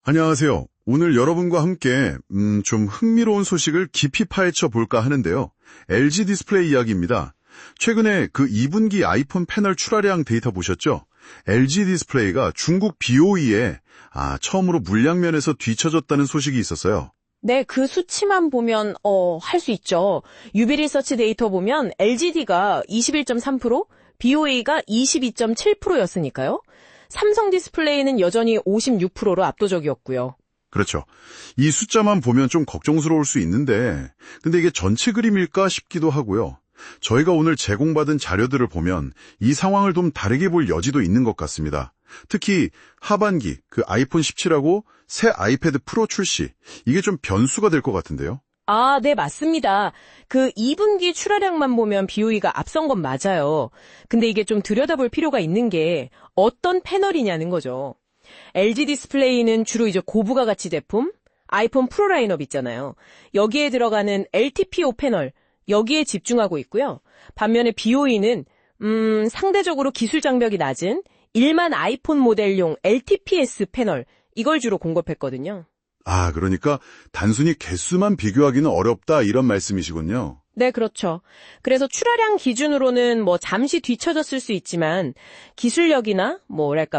안녕하세요. 오늘 여러분과 함께 좀 흥미로운 소식을 깊이 파헤쳐 볼까 하는데요. LG 디스플레이 이야기입니다. 최근에 그 2분기 아이폰 패널 출하량 데이터 보셨죠? LG 디스플레이가 중국 BOE에 처음으로 물량면에서 뒤처졌다는 소식이 있었어요. 네, 그 수치만 보면 할 수 있죠. 유비리서치 데이터 보면 LGD가 21.3%, BOA가 22.7%였으니까요. 삼성 디스플레이는 여전히 56%로 압도적이었고요. 그렇죠. 이 숫자만 보면 좀 걱정스러울 수 있는데 근데 이게 전체 그림일까 싶기도 하고요. 저희가 오늘 제공받은 자료들을 보면 이 상황을 좀 다르게 볼 여지도 있는 것 같습니다. 특히 하반기 그 아이폰 17하고 새 아이패드 프로 출시, 이게 좀 변수가 될 것 같은데요. 네, 맞습니다. 그 2분기 출하량만 보면 BOE가 앞선 건 맞아요. 근데 이게 좀 들여다볼 필요가 있는 게 어떤 패널이냐는 거죠. LG 디스플레이는 주로 이제 고부가 가치 제품, 아이폰 프로 라인업 있잖아요. 여기에 들어가는 LTPO 패널, 여기에 집중하고 있고요. 반면에 BOE는 상대적으로 기술 장벽이 낮은 일반 아이폰 모델용 LTPS 패널, 이걸 주로 공급했거든요. 그러니까 단순히 개수만 비교하기는 어렵다 이런 말씀이시군요. 네, 그렇죠. 그래서 출하량 기준으로는 잠시 뒤처졌을 수 있지만 기술력이나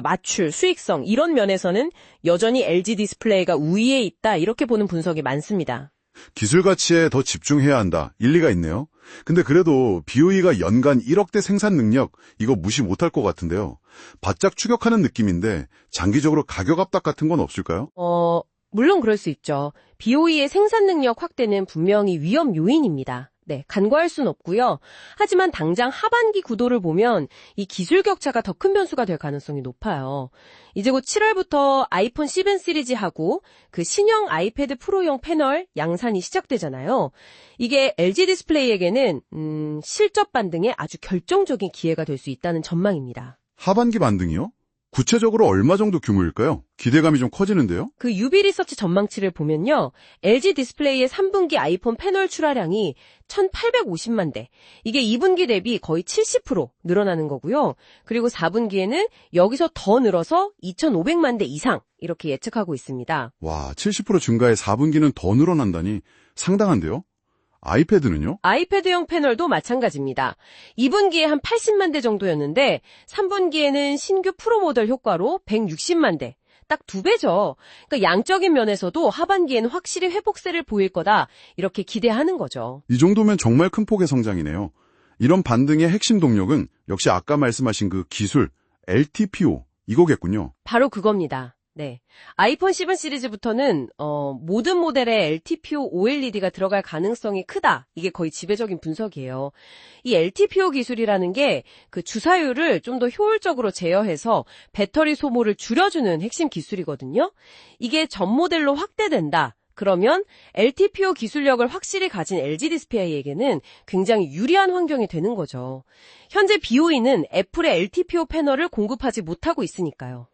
맞출, 수익성 이런 면에서는 여전히 LG 디스플레이가 우위에 있다 이렇게 보는 분석이 많습니다. 기술 가치에 더 집중해야 한다. 일리가 있네요. 근데 그래도 BOE가 연간 1억대 생산 능력, 이거 무시 못할 것 같은데요. 바짝 추격하는 느낌인데 장기적으로 가격 압박 같은 건 없을까요? 물론 그럴 수 있죠. BOE의 생산 능력 확대는 분명히 위험 요인입니다. 네, 간과할 순 없고요. 하지만 당장 하반기 구도를 보면 이 기술 격차가 더 큰 변수가 될 가능성이 높아요. 이제 곧 7월부터 아이폰 7 시리즈하고 그 신형 아이패드 프로용 패널 양산이 시작되잖아요. 이게 LG 디스플레이에게는 실적 반등에 아주 결정적인 기회가 될 수 있다는 전망입니다. 하반기 반등이요? 구체적으로 얼마 정도 규모일까요? 기대감이 좀 커지는데요? 그 유비리서치 전망치를 보면요. LG 디스플레이의 3분기 아이폰 패널 출하량이 1,850만 대. 이게 2분기 대비 거의 70% 늘어나는 거고요. 그리고 4분기에는 여기서 더 늘어서 2,500만 대 이상 이렇게 예측하고 있습니다. 와, 70% 증가에 4분기는 더 늘어난다니 상당한데요? 아이패드는요? 아이패드용 패널도 마찬가지입니다. 2분기에 한 80만 대 정도였는데 3분기에는 신규 프로 모델 효과로 160만 대. 딱 2배죠. 그러니까 양적인 면에서도 하반기에는 확실히 회복세를 보일 거다. 이렇게 기대하는 거죠. 이 정도면 정말 큰 폭의 성장이네요. 이런 반등의 핵심 동력은 역시 아까 말씀하신 그 기술, LTPO, 이거겠군요. 바로 그겁니다. 네. 아이폰 7 시리즈부터는 모든 모델에 LTPO OLED가 들어갈 가능성이 크다. 이게 거의 지배적인 분석이에요. 이 LTPO 기술이라는 게 그 주사율을 좀 더 효율적으로 제어해서 배터리 소모를 줄여주는 핵심 기술이거든요. 이게 전 모델로 확대된다. 그러면 LTPO 기술력을 확실히 가진 LG 디스플레이에게는 굉장히 유리한 환경이 되는 거죠. 현재 BOE는 애플의 LTPO 패널을 공급하지 못하고 있으니까요.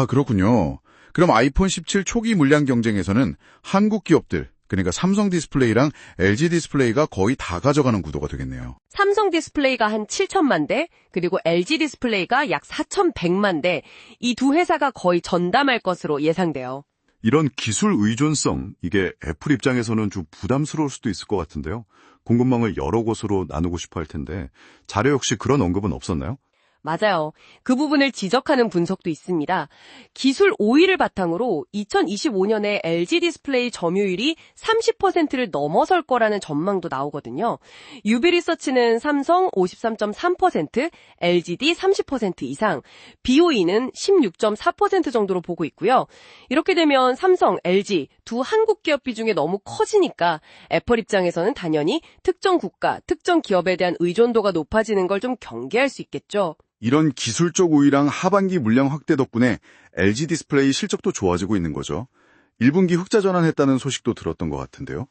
그렇군요. 그럼 아이폰 17 초기 물량 경쟁에서는 한국 기업들, 그러니까 삼성 디스플레이랑 LG 디스플레이가 거의 다 가져가는 구도가 되겠네요. 삼성 디스플레이가 한 7천만 대, 그리고 LG 디스플레이가 약 4,100만 대, 이 두 회사가 거의 전담할 것으로 예상돼요. 이런 기술 의존성, 이게 애플 입장에서는 좀 부담스러울 수도 있을 것 같은데요. 공급망을 여러 곳으로 나누고 싶어 할 텐데 자료 역시 그런 언급은 없었나요? 맞아요. 그 부분을 지적하는 분석도 있습니다. 기술 오의를 바탕으로 2025년에 LG 디스플레이 점유율이 30%를 넘어설 거라는 전망도 나오거든요. 유비리서치는 삼성 53.3%, LGD 30% 이상, BOE는 16.4% 정도로 보고 있고요. 이렇게 되면 삼성, LG 두 한국 기업 비중이 너무 커지니까 애플 입장에서는 당연히 특정 국가, 특정 기업에 대한 의존도가 높아지는 걸 좀 경계할 수 있겠죠. 이런 기술적 우위랑 하반기 물량 확대 덕분에 LG 디스플레이 실적도 좋아지고 있는 거죠. 1분기 흑자 전환했다는 소식도 들었던 것 같은데요.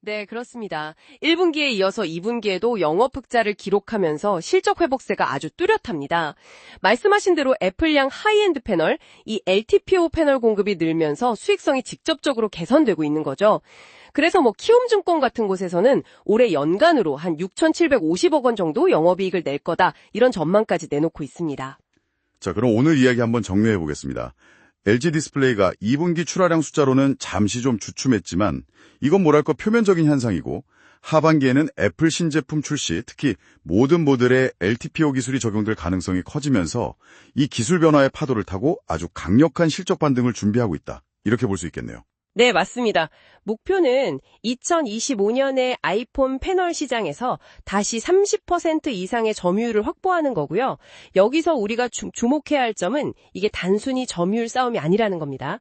네, 그렇습니다. 1분기에 이어서 2분기에도 영업 흑자를 기록하면서 실적 회복세가 아주 뚜렷합니다. 말씀하신 대로 애플양 하이엔드 패널, 이 LTPO 패널 공급이 늘면서 수익성이 직접적으로 개선되고 있는 거죠. 그래서 키움증권 같은 곳에서는 올해 연간으로 한 6,750억 원 정도 영업이익을 낼 거다, 이런 전망까지 내놓고 있습니다. 자, 그럼 오늘 이야기 한번 정리해 보겠습니다. LG 디스플레이가 2분기 출하량 숫자로는 잠시 좀 주춤했지만 이건 뭐랄까 표면적인 현상이고 하반기에는 애플 신제품 출시, 특히 모든 모델에 LTPO 기술이 적용될 가능성이 커지면서 이 기술 변화의 파도를 타고 아주 강력한 실적 반등을 준비하고 있다. 이렇게 볼 수 있겠네요. 네, 맞습니다. 목표는 2025년에 아이폰 패널 시장에서 다시 30% 이상의 점유율을 확보하는 거고요. 여기서 우리가 주목해야 할 점은 이게 단순히 점유율 싸움이 아니라는 겁니다.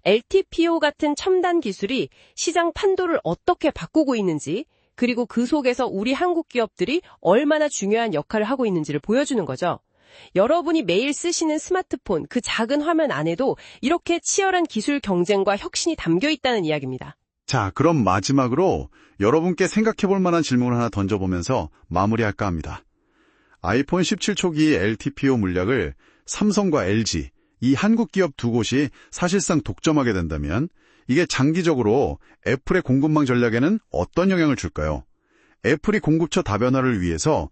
LTPO 같은 첨단 기술이 시장 판도를 어떻게 바꾸고 있는지, 그리고 그 속에서 우리 한국 기업들이 얼마나 중요한 역할을 하고 있는지를 보여주는 거죠. 여러분이 매일 쓰시는 스마트폰, 그 작은 화면 안에도 이렇게 치열한 기술 경쟁과 혁신이 담겨 있다는 이야기입니다. 자, 그럼 마지막으로 여러분께 생각해 볼 만한 질문을 하나 던져보면서 마무리할까 합니다. 아이폰 17 초기 LTPO 물량을 삼성과 LG, 이 한국 기업 두 곳이 사실상 독점하게 된다면 이게 장기적으로 애플의 공급망 전략에는 어떤 영향을 줄까요? 애플이 공급처 다변화를 위해서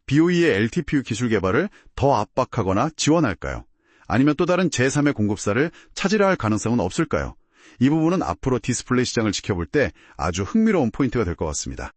BOE의 LTPO 기술 개발을 더 압박하거나 지원할까요? 아니면 또 다른 제3의 공급사를 찾으려 할 가능성은 없을까요? 이 부분은 앞으로 디스플레이 시장을 지켜볼 때 아주 흥미로운 포인트가 될 것 같습니다.